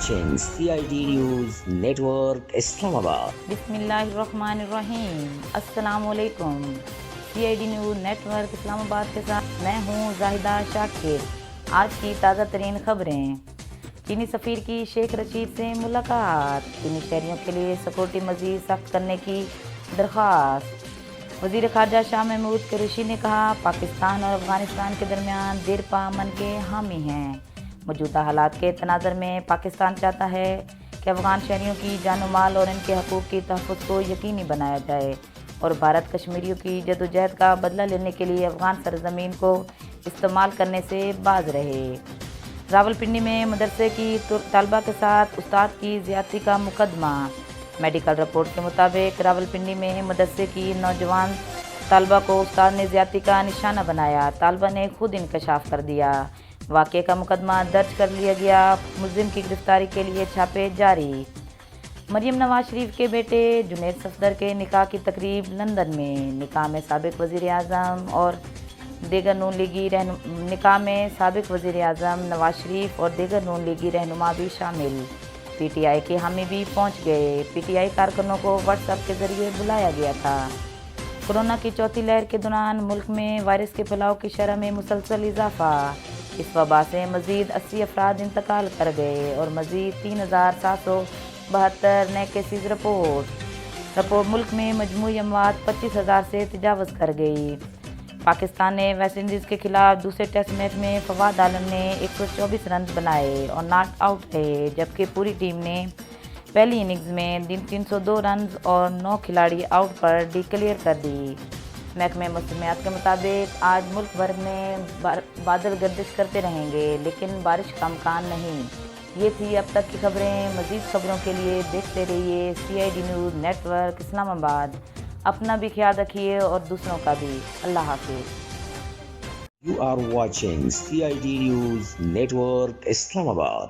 watching CID News Network Islamabad. बिस्मिल्लाहिर्रहमानिर्रहीम। अस्सलाम वालेकुम। CID न्यूज़ नेटवर्क इस्लामाबाद के साथ मैं हूँ जाहिदा शाकिर। आज की ताज़ा तरीन खबरें। चीनी सफ़ीर की शेख रशीद से मुलाकात। चीनी शहरियों के लिए सिक्योरिटी मज़ीद सख्त करने की दरख्वास्त। वज़ीर ख़ारजा शाह महमूद कुरैशी ने कहा, पाकिस्तान और अफ़गानिस्तान के दरमियान देरपा अमन के हामी हैं। मौजूदा हालात के तनाज़र में पाकिस्तान चाहता है कि अफ़गान शहरियों की जान माल और इनके हकूक़ की तहफ़्फ़ुज़ को यकीनी बनाया जाए और भारत कश्मीरियों की जदोजहद का बदला लेने के लिए अफ़गान सरज़मीन को इस्तेमाल करने से बाज रहे। रावलपिंडी में मदरसे की तलबा के साथ उस्ताद की ज़्यादती का मुकदमा। मेडिकल रिपोर्ट के मुताबिक रावलपिंडी में मदरसे की नौजवान तलबा को उस्ताद ने ज़्यादती का निशाना बनाया। तलबा ने खुद इंकशाफ कर दिया। वाक़े का मुकदमा दर्ज कर लिया गया। मुलज़िम की गिरफ्तारी के लिए छापे जारी। मरियम नवाज शरीफ के बेटे जुनैद सफदर के निकाह की तकरीब लंदन में। निकाह में साबिक़ वज़ीर आज़म और दीगर नून लीगी नवाज शरीफ और दीगर नून लीगी रहनुमा भी शामिल। PTI के हामी भी पहुँच गए। PTI कारकुनों को व्हाट्सएप के ज़रिए बुलाया गया था। कोरोना की चौथी लहर के दौरान मुल्क में वायरस के फैलाव की शरह में मुसलसल इजाफा। इस वबा से मज़ीद 80 अफराद इंतकाल कर गए और मज़ीद 3772 नए केसेस रिपोर्ट। मुल्क में मजमूई अमवात 25,000 से तजावज़ कर गई। पाकिस्तान ने वेस्ट इंडीज़ के खिलाफ दूसरे टेस्ट मैच में फवाद आलम ने 124 रन बनाए और नॉट आउट रहे, जबकि पूरी टीम ने पहली इनिंग्स में 302 रन और 9 खिलाड़ी आउट पर डिक्लेयर कर दी। महकमे मौसमियात के मुताबिक आज मुल्क भर में बादल गर्दिश करते रहेंगे, लेकिन बारिश का इम्कान नहीं। ये थी अब तक की खबरें। मज़ीद खबरों के लिए देखते रहिए CID न्यूज़ नेटवर्क इस्लामाबाद। अपना भी ख्याल रखिए और दूसरों का भी। अल्लाह हाफ़िज़। You are watching CID News Network Islamabad.